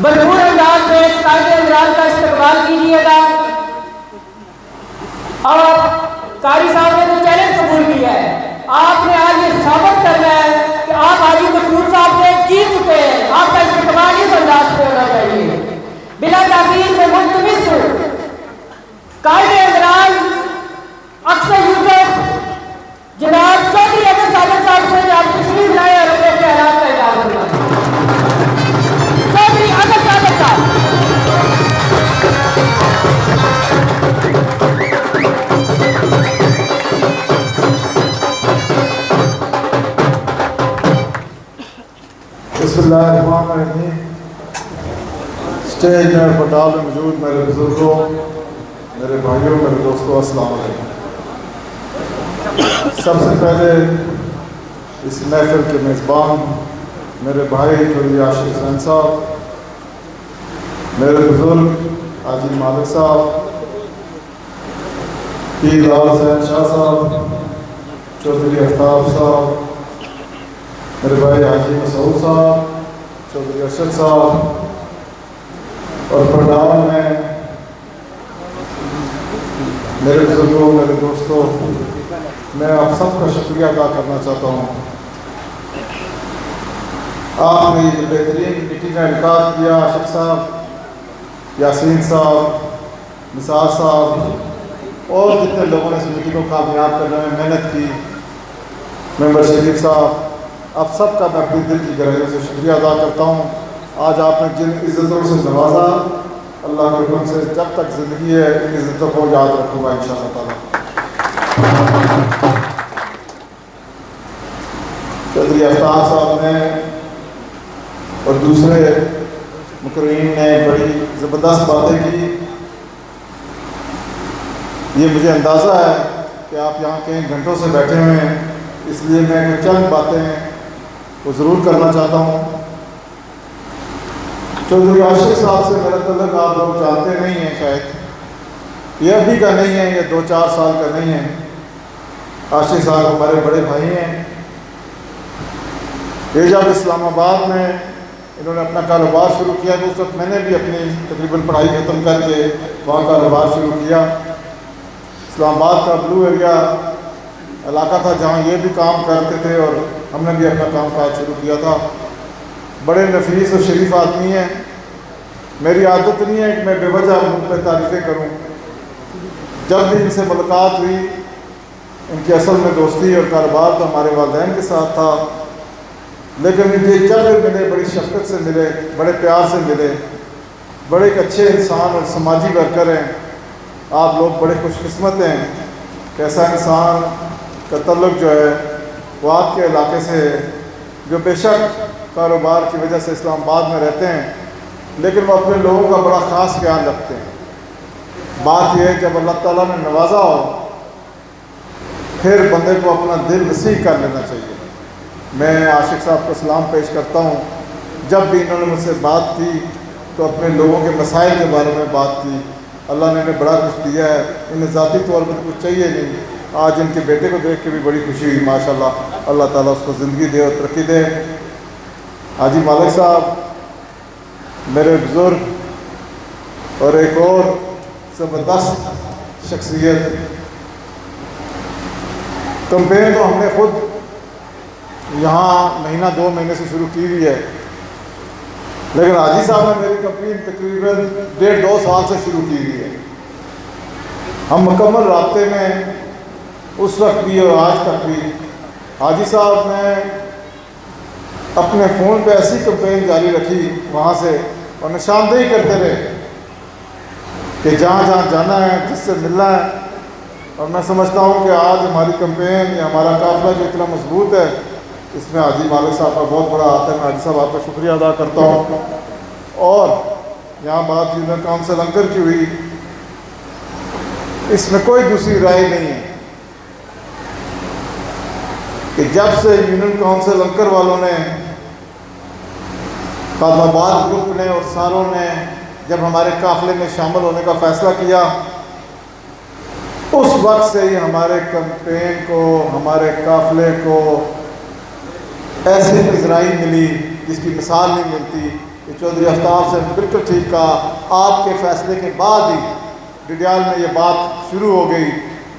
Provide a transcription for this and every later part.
भरपूर अंदाज में कायदे इमरान का इस्तेमाल कीजिएगा। और कारी साहब ने तो चैलेंज कबूल किया है, आपने आज ये साबित करना है कि आप हाजी मसूद साहब से जीत चुके हैं। आपका इस्तेमाल इस अंदाज पे होना चाहिए। बिला ताकीद में मुल्तमिस कायदे इमरान अक्सर यूसुफ जनाब चौधरी अहमद साबित साहब से आप तशरीफ लाए और अपने ख्यालात का इजहार करना। चौधरी अहमद साबित साहब। बिस्मिल्लाहिर्रहमानिर्रहीम। स्टेज में पंडाल में मौजूद मेरे बुजुर्गों, मेरे भाइयों, मेरे दोस्तों, अस्सलाम वालेकुम। सबसे पहले इस महफिल के मेज़बान मेरे भाई चौधरी आशिक हुसैन साहब, मेरे बुजुर्ग हाजी मालिक साहब, पीर लाल हुसैन शाह साहब, चौधरी आफ्ताब साहब, मेरे भाई हाजी मसूद साहब, चौधरी अरशद साहब, और पंडाल में मेरे बुजुर्गों, मेरे दोस्तों, मैं आप सबका शुक्रिया अदा करना चाहता हूँ। आपने ये बेहतरीन मीटिंग का इनकाद किया। आशिक साहब, यासीन साहब, निसार साहब और जितने लोगों ने इस मीटिंग को कामयाब करने में मेहनत की, मेंबर शरीफ साहब, आप सबका मैं अपने दिल की गहराइयों से शुक्रिया अदा करता हूँ। आज आपने जिन इज़्ज़तों से नवाजा, अल्लाह के हुक्म से जब तक ज़िंदगी है इन इज़्ज़तों को याद रखूँगा इंशाअल्लाह ताला। चौधरी आफ्ताब साहब ने और दूसरे मुकर्रीन ने बड़ी ज़बरदस्त बातें की। ये मुझे अंदाज़ा है कि आप यहाँ कई घंटों से बैठे हुए हैं, इसलिए मैं कुछ चंद बातें तो ज़रूर करना चाहता हूँ। चौधरी आशिक साहब से मेरा तल्लुक़ आप लोग जानते नहीं हैं, शायद ये अभी का नहीं है, ये 2-4 साल का नहीं है। आशिक साहब हमारे बड़े भाई हैं। ये जब इस्लामाबाद में इन्होंने अपना कारोबार शुरू किया तो उस वक्त मैंने भी अपनी तकरीबन पढ़ाई ख़त्म करके वहाँ कारोबार शुरू किया। इस्लामाबाद का ब्लू एरिया इलाका था जहाँ ये भी काम करते थे और हमने भी अपना काम काज शुरू किया था। बड़े नफीस और शरीफ आदमी हैं। मेरी आदत नहीं है कि मैं बेवजह मुँह पर तारीफ़ें करूँ। जब भी इनसे मुलाकात हुई, इनकी असल में दोस्ती और कारोबार तो हमारे वालिदैन के साथ था, लेकिन मुझे जब मिले बड़ी शफ़क़त से मिले, बड़े प्यार से मिले। बड़े एक अच्छे इंसान और समाजी वर्कर हैं। आप लोग बड़े खुशकिस्मत हैं कि ऐसा इंसान का तल्लुक़ जो है वो आपके इलाके से है, जो बेशक कारोबार की वजह से इस्लामाबाद में रहते हैं, लेकिन वो अपने लोगों का बड़ा ख़ास ख्याल रखते हैं। बात यह है जब अल्लाह ताला ने नवाजा हो फिर बंदे को अपना दिल वसी कर लेना चाहिए। मैं आशिक साहब को सलाम पेश करता हूँ। जब भी इन्होंने मुझसे बात की तो अपने लोगों के मसाइल के बारे में बात की। अल्लाह ने इन्हें बड़ा कुछ दिया है, इन्हें ज़ाती तौर पर कुछ चाहिए नहीं। आज इनके बेटे को देख के भी बड़ी खुशी हुई, माशाल्लाह। अल्लाह ताला उसको ज़िंदगी दे और तरक्की दे। हाजी मालिक साहब मेरे बुज़ुर्ग और एक और ज़बरदस्त शख्सियत। कंपेन तो हमने खुद यहाँ महीना 2 महीने से शुरू की हुई है, लेकिन हाजी साहब ने मेरी कंपनी तकरीबन 1.5-2 साल से शुरू की हुई है। हम मुकम्मल राब्ते में उस वक्त भी और आज तक भी। हाजी साहब ने अपने फ़ोन पे ऐसी कंपेन जारी रखी वहाँ से, और निशानदेही करते रहे कि जहाँ जहाँ जाना है, जिससे मिलना है। और मैं समझता हूँ कि आज हमारी कंपेन या हमारा काफ़िला जो इतना मजबूत है, इसमें हाजी मालिक साहब का बहुत बड़ा हाथ है। मैं हाजी साहब आपका शुक्रिया अदा करता हूँ। और यहाँ बात यूनियन काउंसिल अंकर की हुई, इसमें कोई दूसरी राय नहीं है कि जब से यूनियन काउंसिल अंकर वालों ने, कादमाबाद ग्रुप ने और सारों ने जब हमारे काफ़िले में शामिल होने का फ़ैसला किया, उस वक्त से ही हमारे कैंपेन को, हमारे काफ़िले को ऐसी इजराई मिली जिसकी मिसाल नहीं मिलती। कि चौधरी आफ्ताब से बिल्कुल ठीक कहा, आपके फैसले के बाद ही डिडियाल में ये बात शुरू हो गई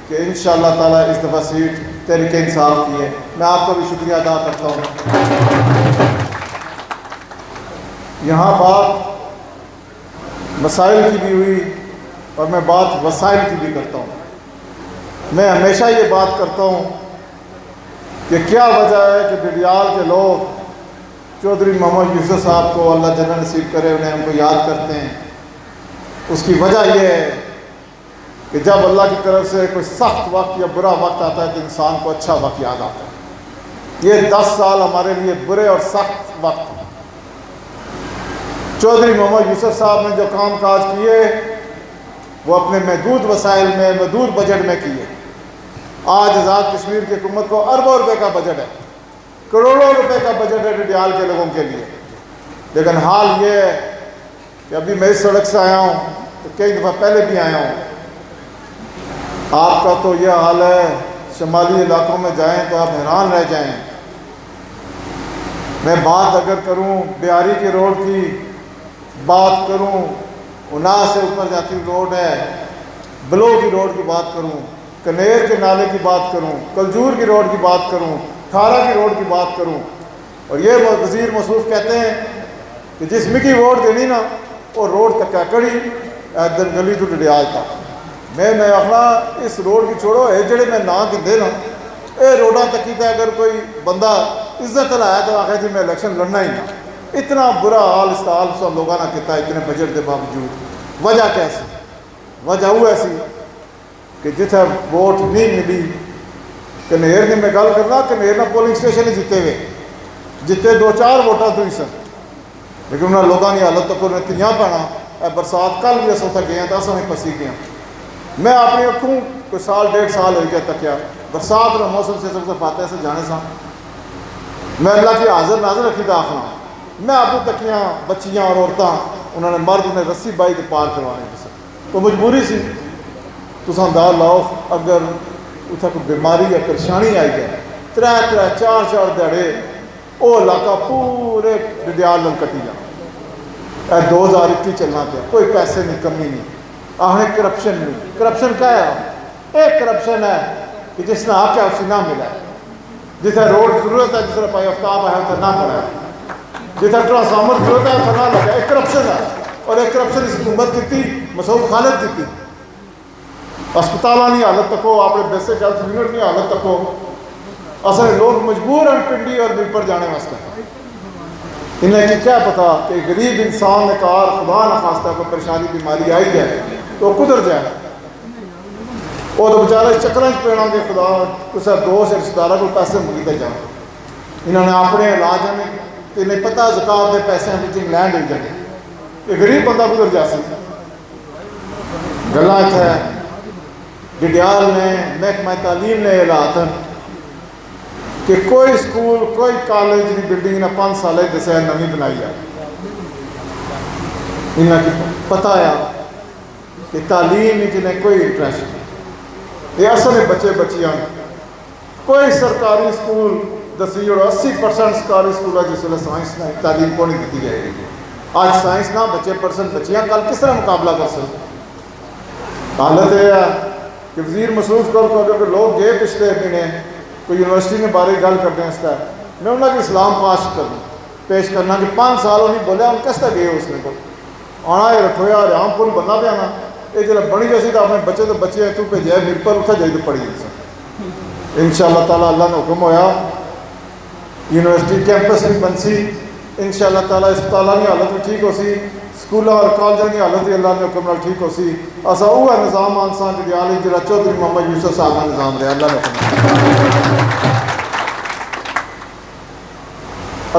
कि इंशाअल्लाह ताला इस दफ़ा सीट तहरीक इंसाफ की है। मैं आपका भी शुक्रिया अदा करता हूँ। यहाँ बात मसाइल की भी हुई और मैं बात वसाइल की भी करता हूँ। मैं हमेशा ये बात करता हूँ कि क्या वजह है कि डिडियाल के लोग चौधरी मोहम्मद यूसुफ साहब को अल्लाह जन्नत नसीब करे, उन्हें हमको याद करते हैं। उसकी वजह यह है कि जब अल्लाह की तरफ से कोई सख्त वक्त या बुरा वक्त आता है तो इंसान को अच्छा वक्त याद आता है। ये 10 साल हमारे लिए बुरे और सख्त वक्त हैं। चौधरी मोहम्मद यूसुफ साहब ने जो काम काज किए वो अपने महदूद वसाइल में, महदूद बजट में किए। आज आज़ाद कश्मीर की हुकूमत को अरबों रुपए का बजट है, करोड़ों रुपए का बजट है डिडियाल के लोगों के लिए। लेकिन हाल ये है कि अभी मैं इस सड़क से आया हूँ तो कई दफ़ा पहले भी आया हूँ। आपका तो यह हाल है, शमाली इलाकों में जाएं तो आप हैरान रह जाएं। मैं बात अगर करूं बिहारी के रोड की, बात करूं उना से ऊपर जाती रोड है, बलो की रोड की बात करूं, कनेर के नाले की बात करूं, कलजूर की रोड की बात करूं, ठारा की रोड की बात करूं, और ये वज़ीर मसूफ कहते हैं कि जिस मिकी वोट देनी ना वो रोड तक कड़ी गली टू डिडियाल तक। मैं आखना इस रोड की छोड़ो, ये जड़े मैं ना कि ना ये रोडा तक की अगर कोई बंदा इज्जत लाया तो आखिर जी मैं इलेक्शन लड़ना ही ना। इतना बुरा हाल इस हाल सब लोगों ने किया इतने बजट के बावजूद। वजह कैसी? वजह वो ऐसी कि जिथे वोट नहीं मिली, कनेर ने मैं गल करना, कनेर ना पोलिंग स्टेशन ही जीते हुए, जिते 2-4 वोटा तो ही सन, लेकिन उन्होंने लोगों की हालत तक उन्हें तियाँ पैना। बरसात कल भी अस उत्थे गए तो अस भी फसी गए। मैं अपनी अखों कोई 1.5 साल हो गया तकिया, बरसात का मौसम से सबसे फाते से जाने सा मैं अल्लाह की हाजिर नाजिर रखी था आखना। मैं आपको तकियाँ बच्चियाँ और औरतें उन्होंने मर्द ने रस्सी बाई के पार करवाने तो मजबूरी सी। तुम अंदाज लाओ अगर उत्थे कोई बीमारी या परेशानी आई जाए 3-3 4-4 दिहाड़े वो इलाका पूरे डिडियाल नाल कटी जाए। 2021 चलना पाया, कोई पैसे नहीं, कमी नहीं, आहने करप्शन नहीं। करप्शन क्या है? एक करप्शन है कि जिसने आख्या उसे ना मिला, जिसे रोड जरूरत है जिसने भाई आफ्ताब है उसे ना करा, जिसे ट्रांसफार्मर जरूरत है उसे ना लगा। एक करप्शन है, और एक करप्शन इस हुकूमत की मसूद खालिद की अस्पतालों की हालत तक हो, अपने बेसिक हेल्थ यूनिट की हालत तक हो। असल लोग मजबूर हैं पिंडी और मिल पर जाने वास्ते। इन्हें कि क्या पता कि गरीब इंसान ने कार खुदा न खास्ता कोई परेशानी बीमारी आई जाए तो कुदर जाए, वो तो बेचारे चक्कर पेना कि खुदा किसी दोस्त रिश्तेदार को पैसे मंगते जाओ। इन्होंने अपने इलाज में इन्हें पता ज़कात के पैसे इंग्लैंड हो जाए, ये गरीब बंदा कुदर जा सकता। गल्लां इत्थे डिडियाल ने महकमा तालीम ने हालात कि कोई स्कूल कोई कॉलेज की बिल्डिंग ने 5 साल दसिया नवी बनाई है। इन्हें पता है कि तालीम जिन्हें कोई इंटरेस्ट नहीं। ये असल बच्चे बच्चियां कोई सरकारी स्कूल दसी जो 80% सरकारी स्कूल है जिस वे साइंस तालीम को नहीं दी जाएगी। आज साइंस ना बच्चे % बच्चियां कल किस तरह मुकाबला कर सकते? हालत यह है कि वजीर मसरूफ कर अगर लोग गए पिछले महीने कोई यूनिवर्सिटी में बारे गल करते हैं इसका, मैं उन्होंने इस्लाम पेश करना कि 5 साल नहीं बोलिया हम किस तरह गए उसने को आना रठोया रामपुर बनना पे आना ये जो बनी जैसी तो अपने बच्चे तो बच्चे तू भेजा मिल पर उत्थे जाइए तो पढ़ी इंशाअल्लाह ताला अल्लाह ने हुक्म होया यूनिवर्सिटी कैंपस भी बनसी इंशाअल्लाह ताला अस्पताल की हालत भी ठीक हो सी स्कूलों और कॉलेजों की हालत भी अल्लाह ने हुक्म नाल ठीक हो सी असा वह निज़ाम आनसा डिडियाल जो चौधरी मोहम्मद यूसुफ साहब का निज़ाम रहा अल्लाह ने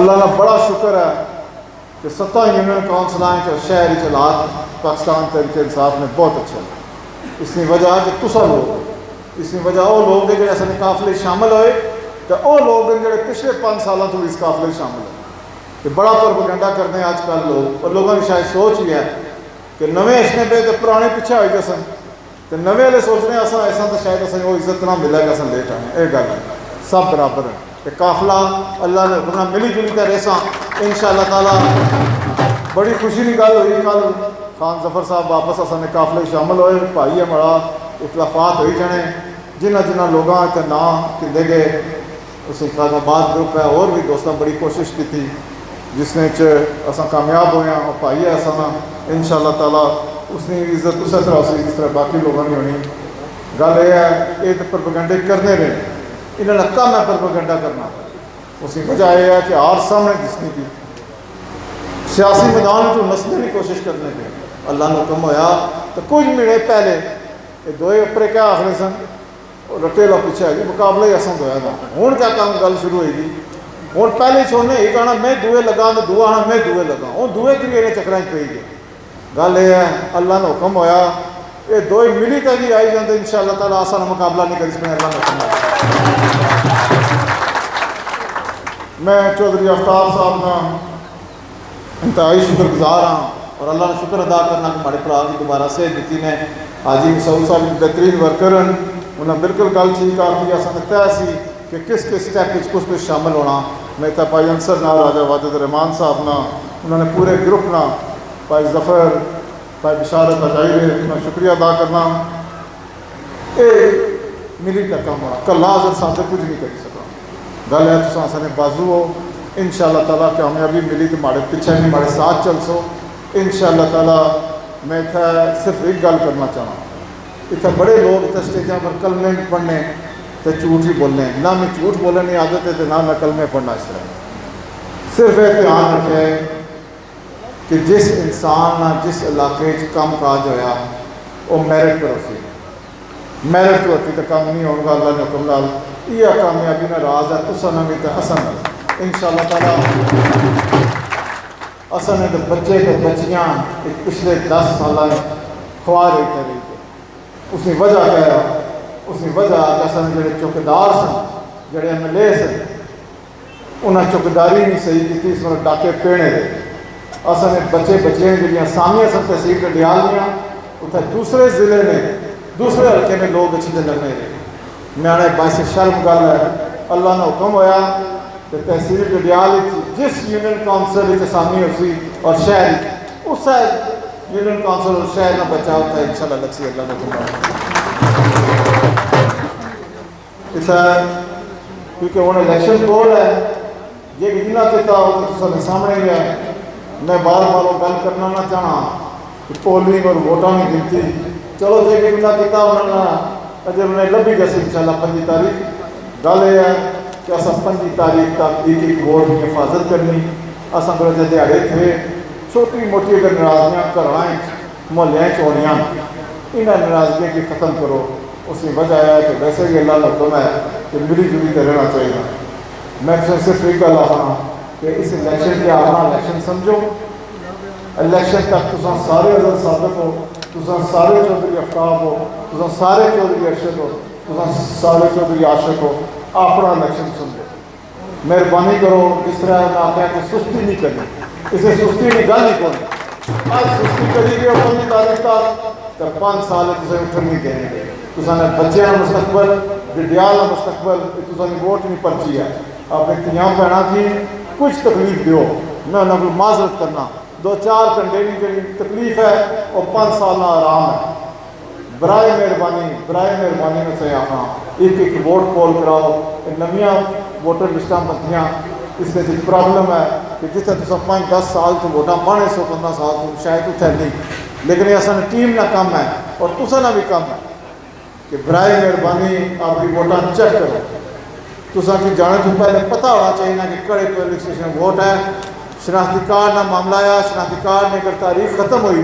अल्लाह का बड़ा शुक्र है कि 7 यूनियन काउंसिल और शहरी हालात पाकिस्तान तहरीक इंसाफ ने बहुत अच्छा इसकी वजह कि तुसा लोग इसकी वजह वो लोग हैं जो असल काफिले शामिल होए तो वो लोग हैं जो पिछले 5 सालों तो इस काफिले शामिल है तो बड़ा प्रोपेगेंडा करते हैं आजकल लोग और लोगों की शायद सोच ही है कि नवे इसने पे तो पुराने पीछे हो गए सन तो नवे वाले सोचने ऐसा तो शायद असं वो इज्जत ना मिलेगा असन लेट आए ये गल सब बराबर है कि काफिला अल्लाह ने मिली जुली कर रेसा इंशाअल्लाह ताला बड़ी खुशी की गल हुई कल खान जफर साहब वापस असाने काफले शामिल होए भाई हमारा इतलाफात हो जाने जिन्होंने जिन्होंने लोगों के नाम किए गए उस इस्लामाबाद ग्रुप है और भी दोस्तों बड़ी कोशिश की थी जिसने असा कामयाब होया और भाई है असा इंशाअल्लाह ताला उसकी इज्जत उस तरह से जिस तरह बाकी लोगों की होनी। गल यह है ये तो प्रपगंडे करने रहे इन्होंने कम है प्रपगंडा करना उसकी वजह यह है कि आर सामने दिसनी थी सियासी मैदान में नसने की कोशिश करने पे अल्लाह ने हुक्म होया तो कुछ महीने पहले ये दोए अपरे क्या आखिर सन रटेला पीछे है मुकाबला ही असंद होया था हूँ क्या काम गल शुरू होगी हूँ पहले छोड़ने ही कहना मैं दुए लगा तो दुआ आना मैं दुए लगा हूँ दुए त्री इन्हें चक्कर पई गई। गल यह है अल्लाह ने हुक्म होया ये दोए मिली तक ही आई जाते इंशाअल्लाह ताला आसान मुकाबला नहीं करी सकते। अल्लाह ने हुक्म मैं चौधरी आफ्ताब साहब का इंतहाई शुक्रगुजार हाँ और अल्लाह ने शुक्र अदा करना कि हमारे भरा की दोबारा सेहत दी ने हाजी मसूद साहब बेहतरीन वर्कर उन्हें बिल्कुल गल ठीक आखी असन तय सी कि किस स्टैप कुछ शामिल होना। मैं तो भाई अंसर ना राजा वाजिद रहमान साहब ना उन्होंने पूरे ग्रुप ना भाई जफर भाई बिशारत अजाइब उन्हें शुक्रिया अदा करना। ये मिली का काम होना कला अजर साथ कुछ नहीं कर सका गल है तुम असाने बाजू हो इंशाअल्लाह ताला कामयाबी मिली तो हमारे पीछे नहीं हमारे साथ चल सो इंशाअल्लाह ताला। मैं इतना सिर्फ एक गल करना चाहना इतना बड़े लोग इतना स्टेजा पर कलमे पढ़ने तो झूठ ही बोलने ना मैं झूठ बोलने की आदत है तो ना मैं कलमे पढ़ना इस तरह सिर्फ यह ध्यान रखे कि जिस इंसान ना जिस इलाके काम काज होया वो मैरिट पर होती मैरिट पर होती तो काम नहीं होगा। अल्लाह ने हुक्म नाल यह कामयाबी का राज है तुसा ना भी तो असन इंशाअल्लाह ताला असन तो बच्चे तो बच्चियाँ पिछले 10 साल खुआ रही कर रही थे उसकी वजह क्या है उसकी वजह असन जो चौकीदार सन जो MLA सन उन्हें चौकीदारी नहीं सही की इस मतलब डाके पेने थे असन बच्चे बच्चियाँ जो सामिया सन तहसील डडियाल दियाँ उतना दूसरे ज़िले में दूसरे हल्के में लोग अच्छे लगने रहे न्याणे बाईस शर्म गल है। अल्लाह ने हुक्म होया तो तहसील डडियाल जिस यूनियन काउंसिल असामी उसी और शहर उस यूनियन काउंसिल और शहर का बच्चा होता है इंशाअल्लाह लक्ष्य अल्लाह ने इतना क्योंकि उन्हें इलेक्शन कोड है ये जिन्ना किता हो तो सामने ही है। मैं बार बार गल करना ना चाहना कि पोलिंग और वोटा की गिनती चलो जे जिन्ना किता उन्होंने अजय उन्हें लभी जैसे इंशाअल्लाह 5 तारीख गल यह है कि अस 5 तारीख तक एक वोट की हिफाजत करनी असा को दिहाड़े थे छोटी मोटी अगर नाराजगियाँ घर मोहल्ले होनियाँ इन्हें नाराजगियों की ख़त्म करो। उसकी वजह है कि वैसे भी अल्लाह का हुक्म है कि मिली जुली कर रहना चाहिए। मैं सिर्फ एक गल आखना कि इस इलेक्शन के अपना इलेक्शन समझो इलेक्शन तक तुम सारे अजर सादक हो तुम सारे चौधरी आफ्ताब हो तुम सारे चौधरी अरशद हो तुम सारे चौधरी आशिक हो अपना इलेक्शन समझो। मेहरबानी करो जिस तरह मैं आख्या कि सुस्ती नहीं करनी इसे सुस्ती की गल नहीं करनी आज सुस्ती करी गई 5 तारीख तक तो 5 साल तुझे उठन नहीं देंगे तुसाने बच्चों का मुस्तकबल डडियाल का मुस्तकबल तुसानी वोट नहीं पर्ची है अपने धियाँ भैन की कुछ तकलीफ दो मैं उन्होंने माजरत करना 2-4 घंटे की जी तकलीफ है और 5 साल आराम है। बराए मेहरबानी में से आना एक वोट पोल कराओ नविया वोटर लिस्टा बनदियाँ इसमें जो प्रॉब्लम है कि जिसे तुम 5-10 साल तो वोटा माने 100-15 साल तो शायद उठे नहीं लेकिन असल टीम ना कम है और तुसा ना भी कम है कि बराए मेहरबानी आपकी वोटा चेक करो तुसा की जाने तो पहले पता होना चाहिए ना कि कड़े पोलिंग स्टेशन वोट है शनाख्ती कार्ड ना मामला आया शनाख्ती कार्ड ने अगर तारीख ख़त्म हुई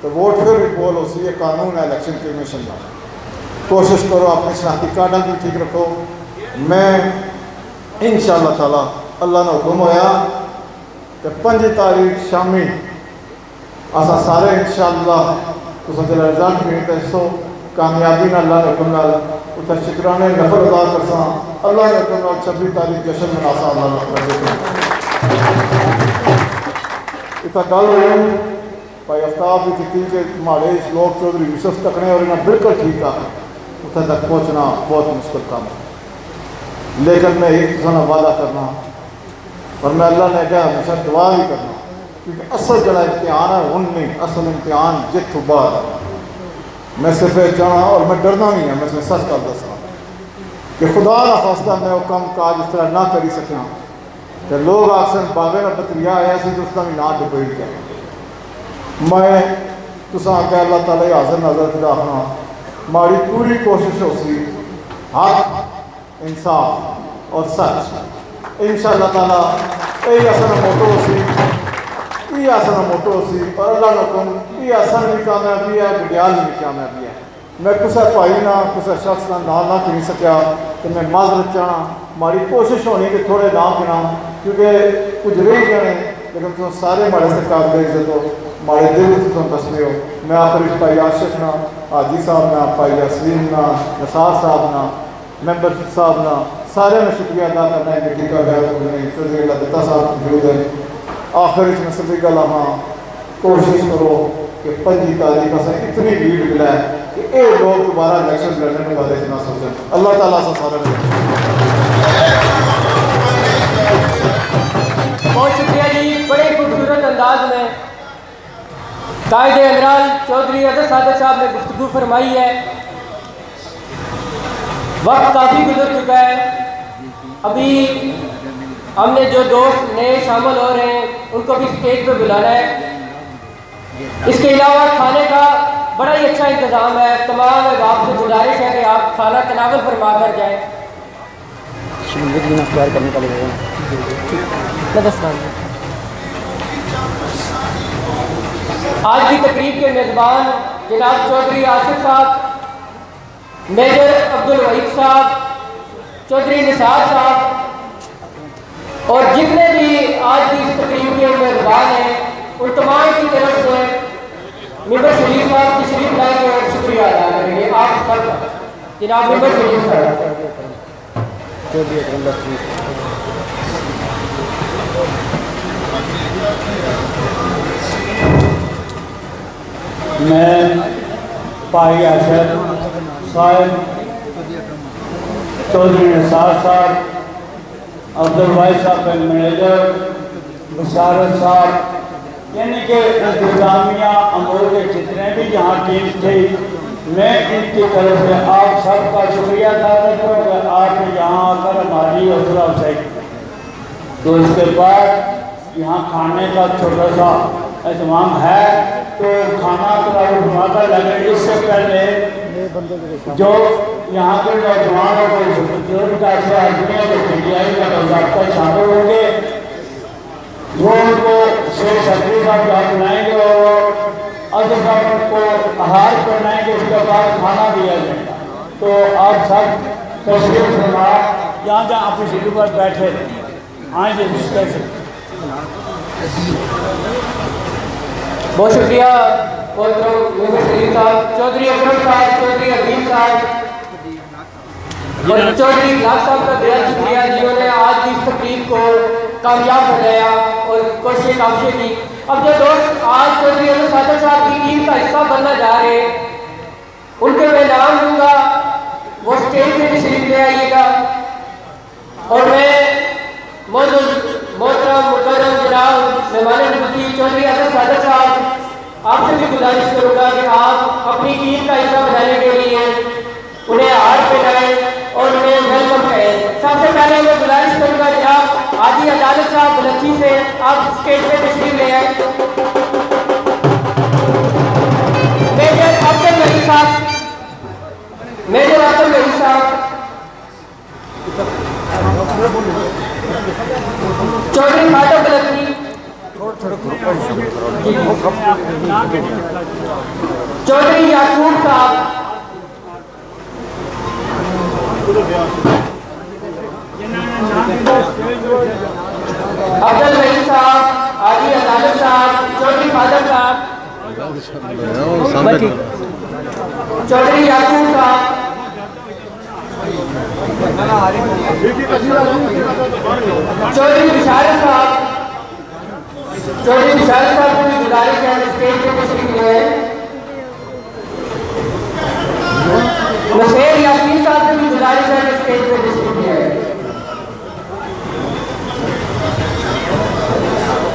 तो वोट फिर भी पोल हो सी ये कानून है इलेक्शन कमीशन का। कोशिश करो अपने शनाख्ती कार्ड भी ठीक रखो। मैं इंशाअल्लाह ताला अल्लाह ने हुक्म होया तो 5 तारीख शामी असा सारे इंशाअल्लाह तुम जो रिजल्ट मिलते दसो कामयाबी ना अल्लाह ने हुक्म नाल उतना शुक्राने नफर अदा करसा अल्लाह ने हुक्म नाल 26 तारीख जश्न मनासा अल्लाह ने इतना गल हुई भाई आफ्ताब भी की कि हमारे लोग चौधरी यूसुफ तकने और इन्हें बिल्कुल ठीक है उतना तक पहुँचना बहुत मुश्किल काम है लेकिन मैं एक वादा करना और मैं अल्लाह ने क्या हमेशा दुआ भी करना क्योंकि असल जरा इम्तिहान है उन नहीं, असल इम्तिहान जित तो बाद। मैं सिर्फ चाहना और मैं डरना नहीं है, मैं तुम्हें सच कर दसा कि खुदा ना खास्ता मैं वो कम काज इस तरह ना करी सका तो लोग अक्सर बाबे का बतरिया आया सी तो उसका भी ना डिबेट किया। मैं तुसा आगे अल्लाह ताला हाजिर नजर फिर आखना हमारी पूरी कोशिश हो सी हक इंसाफ और सच इंशाअल्लाह ताला यही असल मोटो सी, ये असल मोटो सी और अल्लाह हुक्म ये असल भी कामयाबी है, गडियाल भी कामयाबी है। मैं किसी भाई ना किसी शख्स का नाम ना गिन सकिया तो मैं माजरत चाहना। हमारी कोशिश होनी कि थोड़े नाम गिना क्योंकि कुछ रह गए लेकिन तुम सारे माड़े से काबिल इज्जत हो, माड़े दिल तुम दसते हो। मैं आखिर भाई आशिफ ना, हाजी साहब ना, भाई यासीन ना, नसार साहब ना, मैंबर साहब ना, सारे में शुक्रिया अदा करना है बेटी का गैर दत्ता साहब मौजूद है। आखिर में सभी गल हाँ कोशिश करो कि 5 तारीख से इतनी भीड़ मिला है कि ये लोग दोबारा इलेक्शन लड़ने के बारे में ना सोचें। अल्लाह ताला से सारा बहुत शुक्रिया जी। बड़े खूबसूरत अंदाज में कायदे अमरान चौधरी अजहर सादिक साहब ने गुफ्तगू फरमाई है। वक्त काफ़ी गुजर चुका है। अभी हमने जो दोस्त नए शामिल हो रहे हैं उनको भी स्टेज पे बुलाना है। इसके अलावा खाने का बड़ा ही अच्छा इंतज़ाम है। तमाम अहबाब से गुजारिश है कि आप खाना तनावल फरमा कर जाएँ। आज की तकरीब के मेज़बान जनाब चौधरी आसिफ साहब, मेजर अब्दुल वहीद साहब, चौधरी निसार साहब और जितने भी आज की इस तकरीब के मेज़बान हैं उन तमाम की तरफ से मेंबर शरीफ साहब तशरीफ लाएंगे और शुक्रिया अदा करेंगे आप सब जनाब मेंबर शरीफ साहब। मैं भाई आशिफ साहब, चौधरी निसार साहब, अब्दुल वाहिद साहब के मैनेजर, बशारत साहब, यानी कि इंतजामिया अमूर के जितने भी यहाँ टीम थे, मैं इनकी तरफ से आप सबका शुक्रिया अदा करता हूँ कि आप यहाँ आकर हमारी हौसला अफजाई। तो इसके बाद यहाँ खाने का छोटा सा एहतमाम है तो खाना तो लगे। इससे पहले जो यहाँ के नौजवान और बुजुर्ग आदमियों को पीटीआई का बाज़ाब्ता शामिल होंगे वो उनको शेख सदरी साहब याद बनाएंगे और अजहर साहब को आहार करनाएंगे। उसके बाद खाना दिया जाएगा। तो आप सब तशरीफ फरमा यहाँ जहाँ अपनी सीटों पर बैठे आए डिस्कस। बहुत शुक्रिया साहब, चौधरी अकरम साहब, चौधरी अजीम साहब और चौधरी इलाज साहब का बेहद शुक्रिया जिन्होंने आज की इस तकरीब को कामयाब बनाया और कोशिश काफी की। अब जो दोस्त आज चौधरी अजहर सादिक साहब की टीम का हिस्सा बनना जा रहे हैं उनके मैं नाम दूंगा, वो स्टेज पे तशरीफ ले आइएगा। और मैं मोहतरम मुकर्रम जनाब मेहमान नवाज़ चौधरी अजहर सादिक साहब आपसे भी गुजारिश करूँगा कि आप अपनी टीम का हिस्सा बनाने के लिए उन्हें हार पहनाएं और उन्हें वेलकम करें। सबसे पहले मैं गुजारिश करूँगा जनाब हाजी अदालत साहब बलखी से आप स्टेज पे तशरीफ ले आए। मेजर अब्दुल वहीद साहब, मेजर अब्दुल वहीद साहब, चौधरी खादम बलखी, चौधरी याकूब साहब, अब्दुल वहीद साहब, हाजी अदालत साहब, चौधरी खादम साहब, चौधरी याकूब साहब, चौधरी बिशारत साहब, चौधरी बिशारत साहब को भी गुजारिश है स्टेज पे तशरीफ ले आए। नसीर यासीन साहब को भी गुजारिश है स्टेज पे तशरीफ ले आए।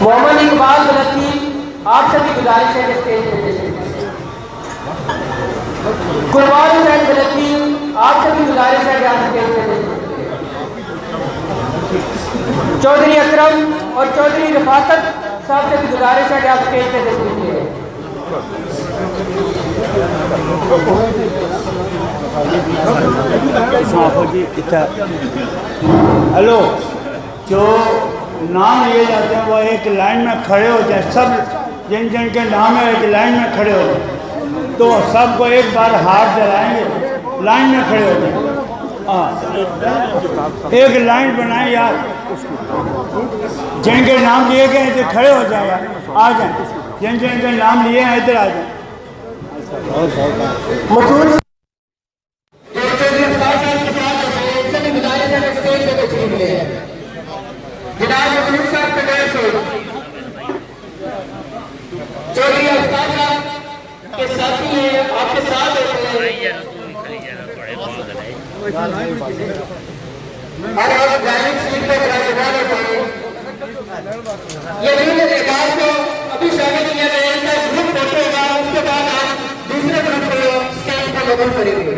मोहम्मद इकबाल बलखी, आप सभी गुजारिश है कि स्टेज पे तशरीफ लाएं। कुर्बान हुसैन बलखी, आप सभी गुजारिश है कि आप स्टेज पे तशरीफ लाएं। चौधरी अकरम और चौधरी रफाकत साहब से भी गुजारिश है कि आप स्टेज पे तशरीफ लाएं। हेलो, जो नाम लिए जाते हैं वो एक लाइन में खड़े होते हैं, सब जिन जिन के नाम है एक लाइन में खड़े होते हैं, तो सबको एक बार हाथ जलाएंगे, लाइन में खड़े होते हैं। हाँ, एक लाइन बनाए यार, जिनके नाम लिए गए थे खड़े हो जाए, आ जाए, जिन जिन के नाम लिए हैं इधर आ जाए। चौधरी अफ्ताब साहब के साथी हैं, आपके साथ होते हैं और आप गायक सीट पर विराजमान होते हैं। ये रील रिकॉर्ड को अभी शामिल किया गया, इनका ग्रुप फोटो होगा, उसके बाद आप दूसरे ग्रुप को स्टेज पर लोगों करेंगे।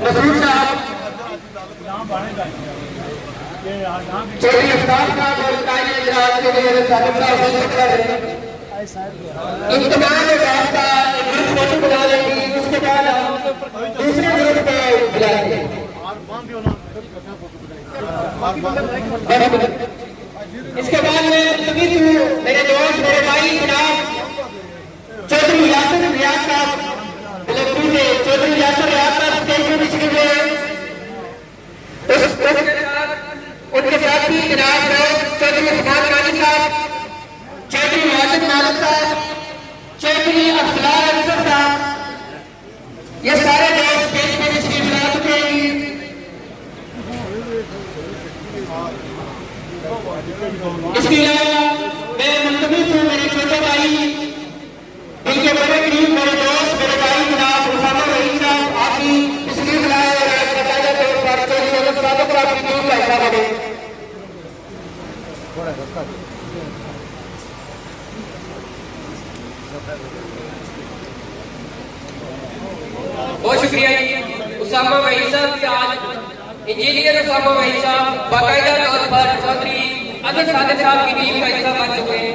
मसूद साहब, चौधरी अफ्ताब साहब और कायदे इजरात के लिए साबिक साहब विजिट कर रहे हैं। इन तमाम लोगों का एक ग्रुप फोटो बना लेंगे, उसके बाद हम दूसरे ग्रुप को बुलाएंगे। इसके बाद में मेरे दोस्त, मेरे भाई जनाब चौधरी यासर रियाज साहब बलखी से, चौधरी यासर रियाज साहब स्टेज पर तशरीफ ले आए। उनके साथ ही जनाब चौधरी उस्मान रानी साहब, चौधरी माजिद मालिक साहब, चौधरी अफजलाल अनसर साहब, ये सारे दोस्त स्टेज पर तशरीफ ला चुके हैं। इसके अलावा मैं मुंतजिर हूँ मेरे छोटे भाई, जिनके बड़े करीब मेरे दोस्त, मेरे भाई जनाब उसामा रहीम साहब, आपकी तशरीफ लाए और आज बताया तौर पर चौधरी अहमद सादिक साहब की टीम का हिस्सा बने। बहुत शुक्रिया जी उसामा वहीद साहब की। आज इंजीनियर उसामा वहीद साहब बाकायदा तौर पर चौधरी अहमद सादिक साहब की टीम का हिस्सा बन चुके हैं।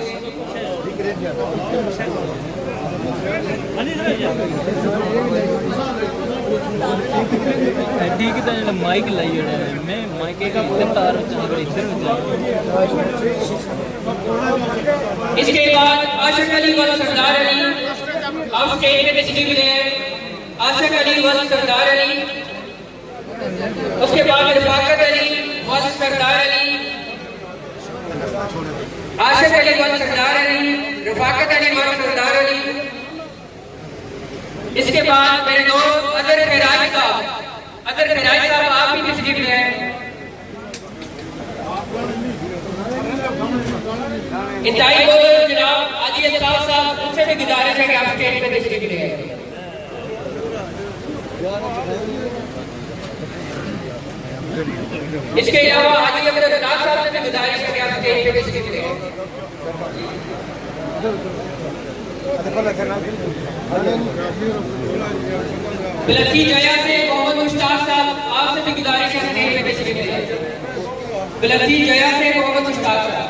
माइक लाई मैं माइक इधर तार इधर इसके बाद आशिक अली व सरदार अली आप स्टेज पे तशरीफ ले आए। आशिक अली व सरदार अली, उसके बाद रफाकत अली व सरदार अली, आशिक अली व सरदार अली, रफाकत अली व सरदार अली। इसके बाद मेरे दोस्त अदर खैराज साहब, अदर खैराज साहब आप भी तशरीफ ले आए। इंतहाई बोलो जनाब आदि अल्ताफ साहब, उनसे भी गुजारिश है कि आप स्टेज पे तशरीफ ले आए। इसके अलावा आदि अल्ताफ साहब से भी गुजारिश है कि आप स्टेज पे तशरीफ ले आए। बलखी जया से मोहम्मद मुश्ताक साहब, आपसे भी गुजारिश है स्टेज पे तशरीफ ले आए। बलखी जया से मोहम्मद मुश्ताक साहब,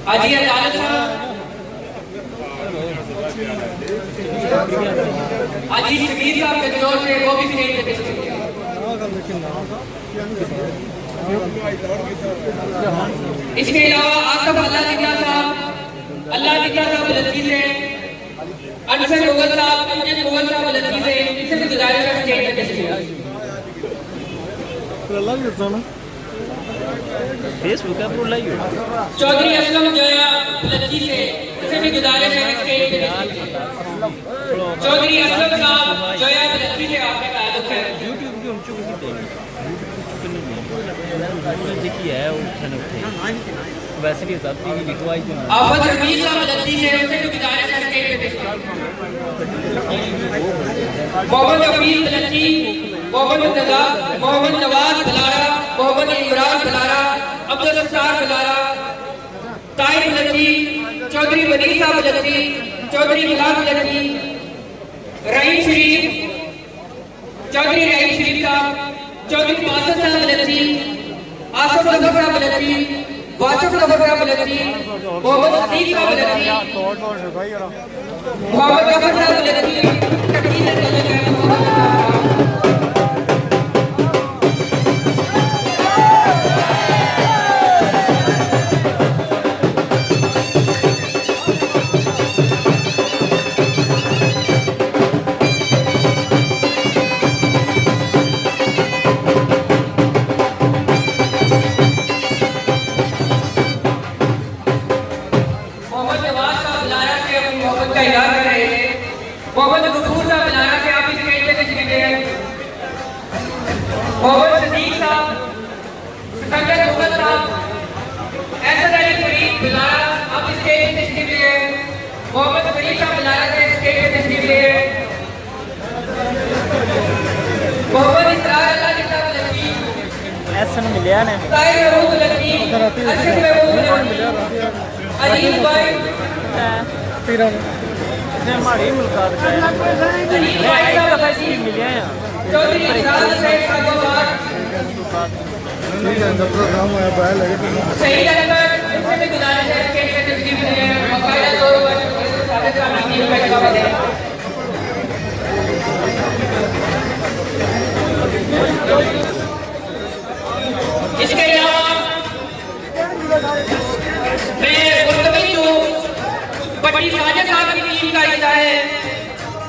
हाजी अदालत साहब, हाजी शकीर साहब के जोर से वो भी स्टेज पे तशरीफ ले आए। इसके अलावा आकब अल्लाह दिया साहब, अल्लाह दिया साहब बलखी से, अनसर मुगल साहब, अमजद मुगल साहब बलखी से, इनसे भी गुजारिश है स्टेज पे तशरीफ ले आए। फेसबुक है प्रो लाइव। चौधरी असलम जया बलखी से, इनसे भी गुजारिश है स्टेज पे तशरीफ ले आए। चौधरी असलम साहब जया बलखी से आपका ताल्लुक है। यूट्यूब की उनचो किसी देखी है उठे वैसे भी सबकी लिखवाई जो आफत रमीज साहब बलखी से, उनसे भी गुजारिश है स्टेज पे तशरीफ मोहम्मद हफीज बलखी, मोहम्मद नवाज बलारा, मोहम्मद इमरान बलारा, अब्दुल रज़ाक बुलारा, ताहिर बलखी, चौधरी वनीर साहब बलखी, चौधरी गुलाम बलखी, रहीम शरीफ, चौधरी रहीम शरीफ साहब, चौधरी कासिम साहब बलखी, आसफ जफर साहब बलखी, वासिफ जफर साहब बलखी, मोहम्मद सदीक साहब बलखी, मोहम्मद जफर साहब बलखी, तकरीर अल्लाह का मोहम्मद गफूर साहब बुलारा के आप इस स्टेज पे तशरीफ ले आए। मोहम्मद सदीक साहब, सिकंदर मुगल साहब, एसद अली फरीद बुलारा आप इस स्टेज पे तशरीफ ले आए। मोहम्मद फरीद साहब बुलारा के स्टेज पे तशरीफ ले आए। मोहम्मद इकरार अल्लाह साहब लकी, ऐसा मिलिया ने ताहिर महमूद लकी, अर्शद महमूद लकी, अलीम भाई माड़ी मुलाकात मिले हैं चौधरी इकरार शेख साहब सही लगता इनसे भी गुजारिश है कि इनके तस्वीर में बाकायदा तौर पर सादे साहब की टीम का जवाब दें। इसके अलावा मैं मुस्तकिल हूँ बड़ी साजिद साहब की टीम का हिस्सा है।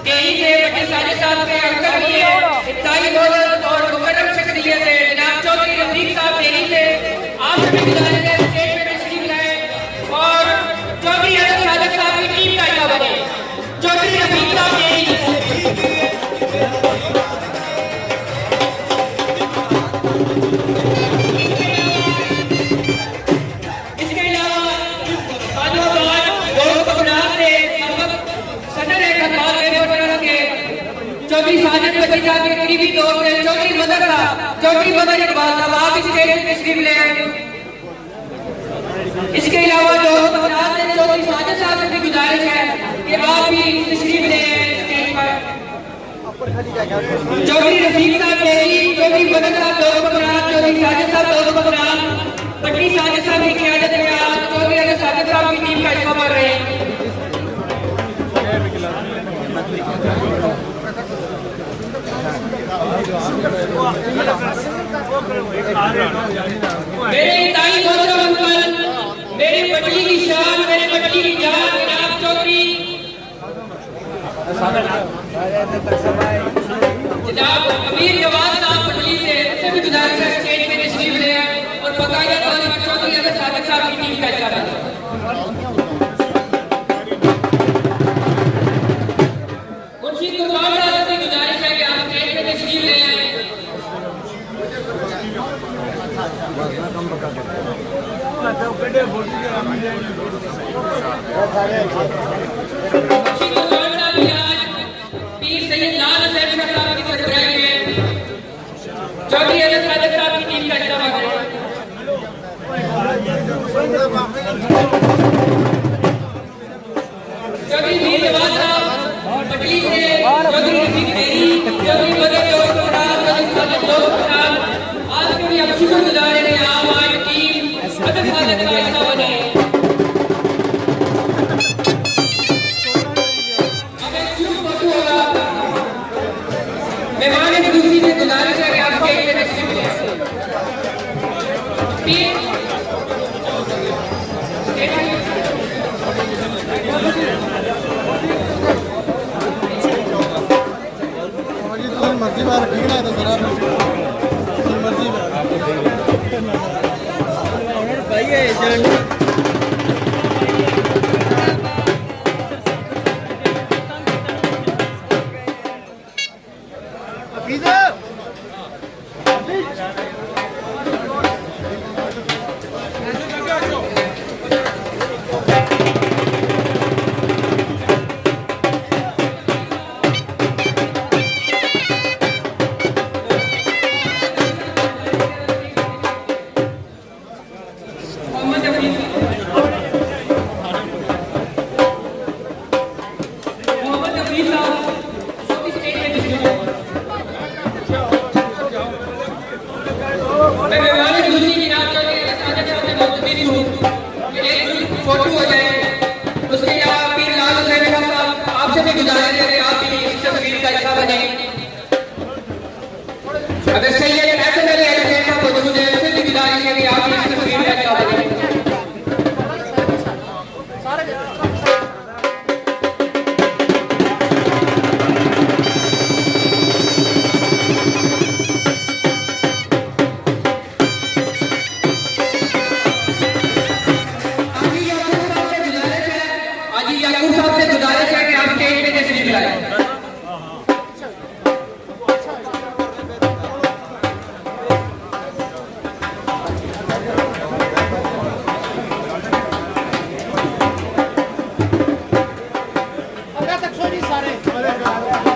यही से बड़ी साजिद साहब के अंकल भी है, इब्तिदाई मौजूद और मुकर्रम शख्सियत है जनाब चौधरी रफीक साहब देरी से आप सभी गुजारिश है स्टेज पे तशरीफ लाए और चौधरी अरशद सादिक साहब की टीम का हिस्सा बने। चौधरी रफीक साहब देरी इसके अलावा चौधरी साजिद बच्ची साहब के करीबी दोस्त हैं चौधरी मदर साहब, चौधरी मदर इकबाल साहब आप इस स्टेज पे तशरीफ ले आए। इसके अलावा दोस्त अफराद हैं चौधरी साजिद साहब से भी गुजारिश है कि आप भी तशरीफ ले आए स्टेज पर। चौधरी रफीक साहब देरी, चौधरी मदर साहब दोस्त अफराद, चौधरी साजिद साहब दोस्त अफराद, बड़ी साजिद साहब की क़यादत में आज चौधरी अरशद सादिक साहब की टीम का हिस्सा बन रहे हैं। मेरे इंतहाई मोहतरम अंकल, मेरी पटली की शान, मेरे पटली की जान जनाब चौधरी जनाब अमीर जवान साहब पटली से उससे भी गुजारिश है स्टेज पे तशरीफ ले आए और बाकायदा तौर पर चौधरी अरशद सादिक साहब की टीम का हिस्सा बने। मुंशी कुरबान साहब से गुजारिश है कि आप स्टेज पे तशरीफ ले आए। पीर सैयद लाल हुसैन साहब की सरबराही में चौधरी अरशद सादिक साहब की टीम का हिस्सा बन रहे हैं। चौधरी मीर जवाद साहब पटली से, चौधरी रफीक देरी, चौधरी मदर दोस्त अफराद, चौधरी साजिद दोस्त अफराद आज के भी हम शुक्रगुजार हैं आप हमारी टीम अरशद सादिक का हिस्सा बने। अब एक शुरू वक्त होगा, मेहमान खुशी से गुजारिश है कि आप स्टेज पे तशरीफ ले आए। मर्जी बार ठीक है तो सर मर्जी भाई है फोटो हो जाए। उसके अलावा पीर लाल हुसैन साहब आपसे भी गुजारिश है कि आप भी इस तस्वीर का हिस्सा बने। अगर सैयद हसन अली हुसैन साहब मौजूद है, उससे भी गुजारिश है कि आप भी इस तस्वीर का हिस्सा बने। याकूब साहब से गुजारिश है कि आप स्टेज पे तशरीफ लाएं। तक सो जी सारे